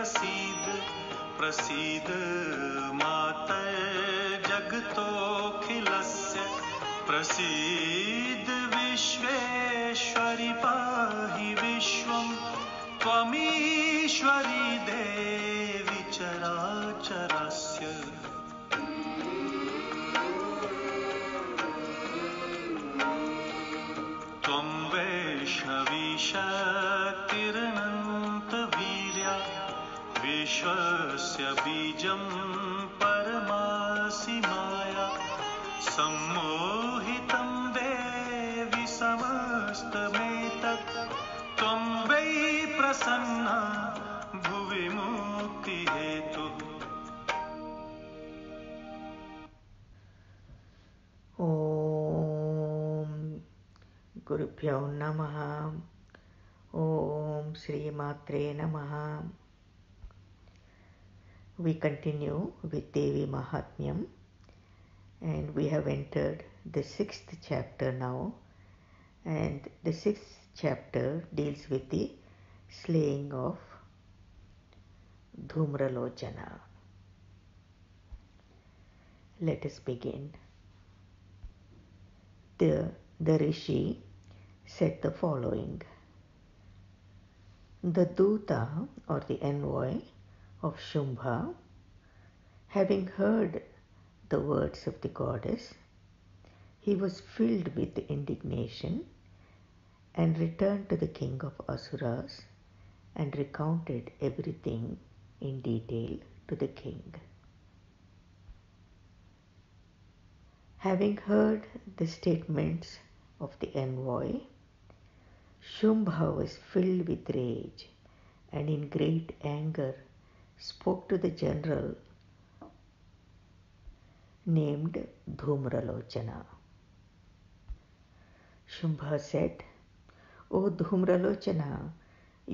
प्रसीद प्रसीद मातः जगतोऽखिलस्य प्रसीद विश्वेश्वरि पाहि विश्वं त्वमीश्वरी देवी चराचरस्य त्वं वैष्णवी शक्तिरनन्तवीर्या विश्वस्य बीजं परमासि माया सम्मोहितं देवि समस्तमेतत् त्वं वै प्रसन्ना भुवि मुक्तिहेतुः। Om Gurubhyo Namaha. Om Shri Matre Namaha. We continue with Devi Mahatmyam, and we have entered the 6th chapter now, and the 6th chapter deals with the slaying of Dhumralochana. Let us begin. The Rishi said the following: the Duta, or the envoy of Shumbha, having heard the words of the goddess, he was filled with indignation and returned to the king of Asuras and recounted everything in detail to the king. Having heard the statements of the envoy, Shumbha was filled with rage and in great anger spoke to the general named Dhumralochana. Shumbha said, "O Dhumralochana,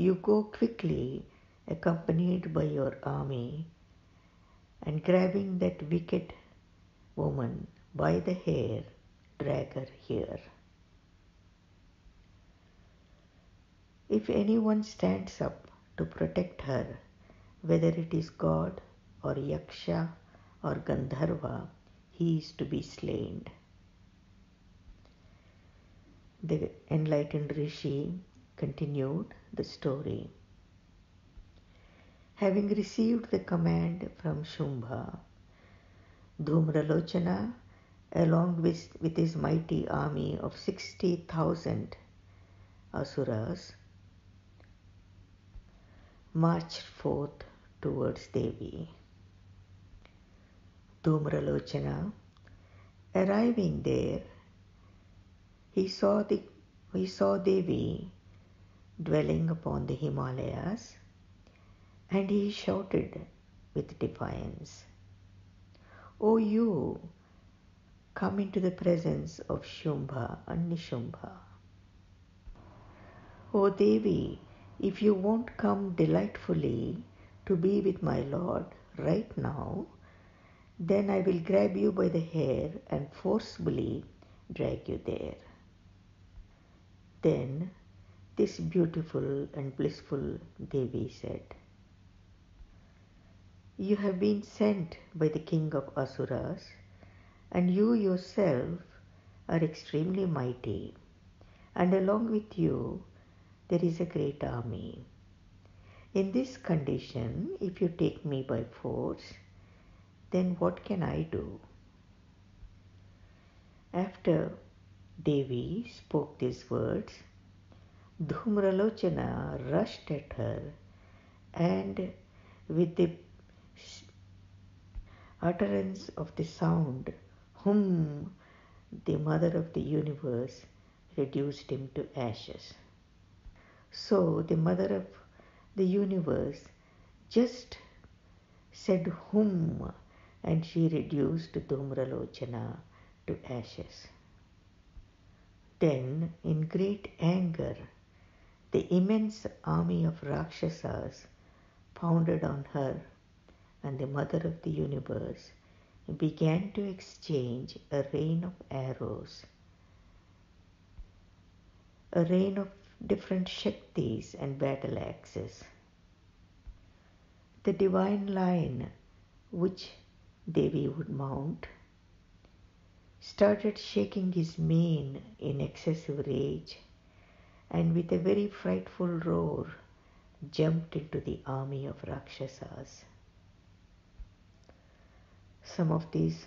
you go quickly accompanied by your army and grabbing that wicked woman by the hair, drag her here. If anyone stands up to protect her, whether it is God or Yaksha or Gandharva, he is to be slain." The enlightened Rishi continued the story. Having received the command from Shumbha, Dhumralochana, along with his mighty army of 60,000 Asuras, marched forth towards Devi. Dhumralochana, arriving there, he saw Devi dwelling upon the Himalayas, and he shouted with defiance, "O you, come into the presence of Shumbha and Nishubha. O Devi, if you won't come delightfully to be with my Lord right now, then I will grab you by the hair and forcibly drag you there." Then this beautiful and blissful Devi said, "You have been sent by the king of Asuras, and you yourself are extremely mighty, and along with you there is a great army. In this condition, if you take me by force, then what can I do?" After Devi spoke these words, Dhumralochana rushed at her, and with the utterance of the sound Hum, the mother of the universe reduced him to ashes. So the mother of the universe just said Hum, and she reduced Dhumralochana to ashes. Then, in great anger, the immense army of Rakshasas pounded on her, and the mother of the universe began to exchange a rain of arrows, a rain of different Shaktis and battle axes. The divine lion, which Devi would mount, started shaking his mane in excessive rage, and with a very frightful roar jumped into the army of Rakshasas. Some of these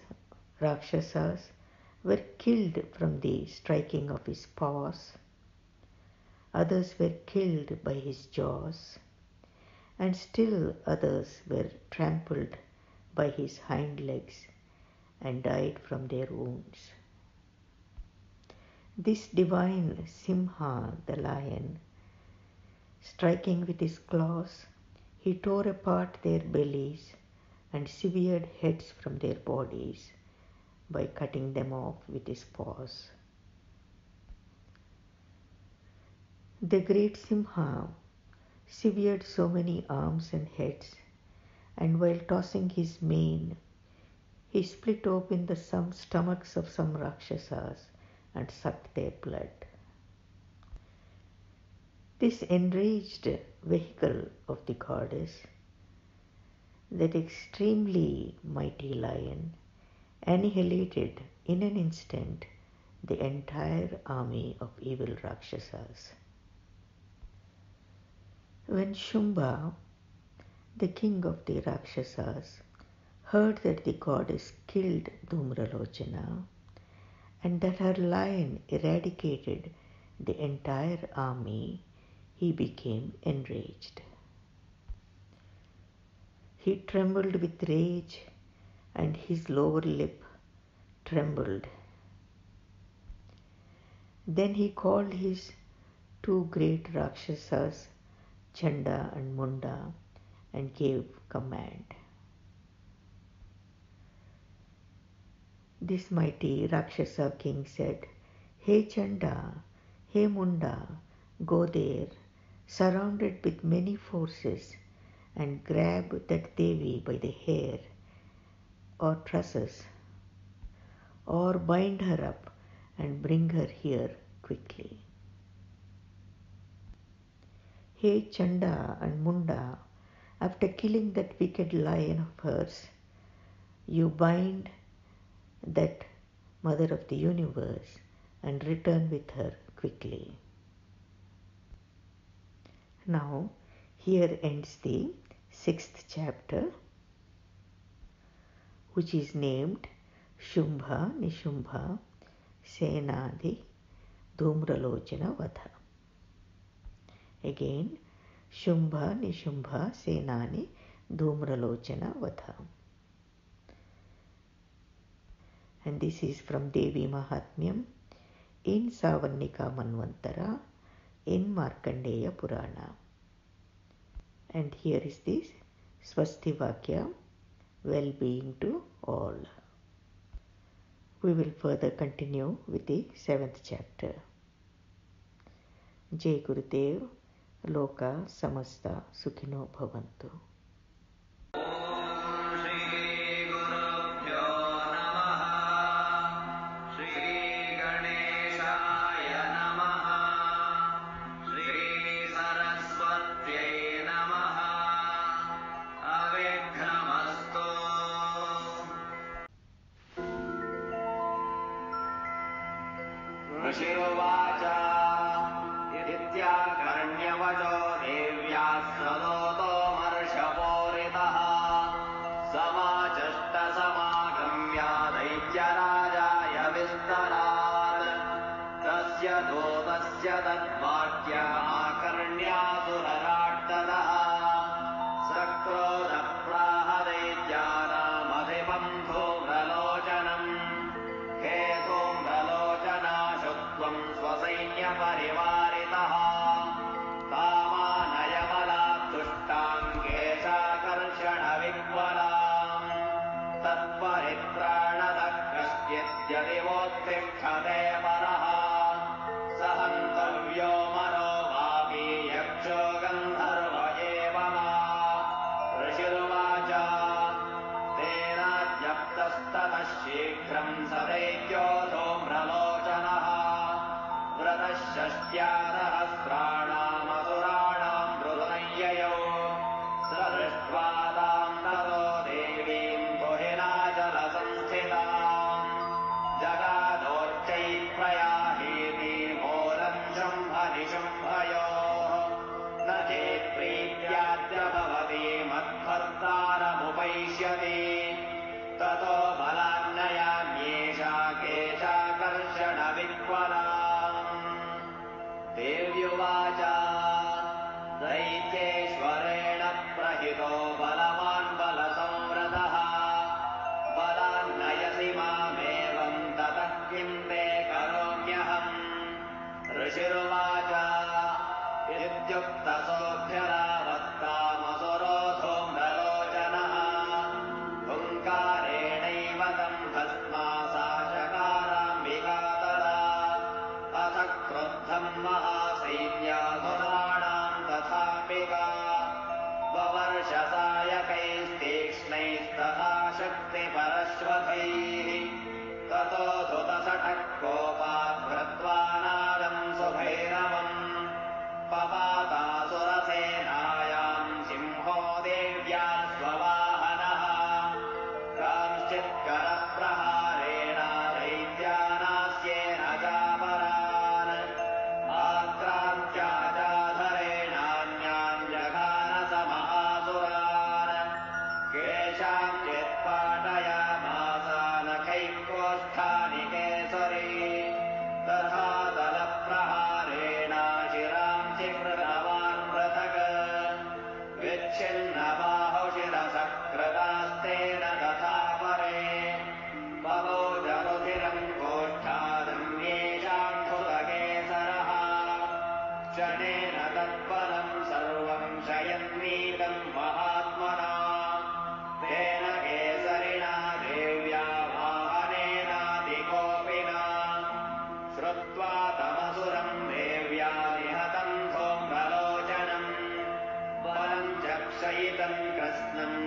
Rakshasas were killed from the striking of his paws, others were killed by his jaws, and still others were trampled by his hind legs and died from their wounds. This divine Simha, the lion, striking with his claws, he tore apart their bellies and severed heads from their bodies by cutting them off with his paws. The great Simha severed so many arms and heads, and while tossing his mane, he split open the stomachs of some Rakshasas and sucked their blood. This enraged vehicle of the goddess, that extremely mighty lion, annihilated in an instant the entire army of evil Rakshasas. When Shumbha, the king of the Rakshasas, heard that the goddess killed Dhumralochana and that her lion eradicated the entire army, he became enraged. He trembled with rage and his lower lip trembled. Then he called his two great Rakshasas, Chanda and Munda, and gave command. This mighty Rakshasa king said, "Hey Chanda, hey Munda, go there, surrounded with many forces, and grab that Devi by the hair or tresses, or bind her up and bring her here quickly." Hey Chanda and Munda, after killing that wicked lion of hers, you bind that mother of the universe and return with her quickly. Now, here ends the 6th chapter, which is named Shumbha Nishumbha Senadi Dhumralochana Vadha. Again, Shumbha Nishumbha Senani Dhumralochana Vadha. And this is from Devi Mahatmyam in Savarnika Manvantara in Markandeya Purana. And here is this Swasti Vakya, well-being to all. We will further continue with the 7th chapter. Jai Gurudev, Loka Samasta Sukhino Bhavantu. Dhumralochana शशायकैस्तीक्ष्णैस्तथा शक्तिपरश्वथैः ततो धुतसठः कोपात् कृत्वा नादम् सुभैरवम् पपातासुरसेनायाम् सिंहो देव्या स्ववाहनः कांश्चित्करप्रहारेण दैत्यानास्येन चापरान् आक्रान्त्याजाधरेणान्यान् जघान समहासुरान् केषाञ्चित्पाटयामास नखैकोष्ठानि केसरी तथा दलप्रहारेण शिराम् चिप्रणवान् पृथक् विच्छिन्नबाहुशिरसकृतास्तेन तथा परे पवो जरुधिरम् गोष्ठादन्येषाम् धुतकेसरः क्षणेन तत्फलम् सर्वम् शयन्नीकम् महात्मना तेन केसरिणा देव्या वाहनेनाधिकोपिना श्रुत्वा तमसुरम् देव्या निहतम् धूम्रलोचनम् बलम् चक्षयितम् कृष्णम्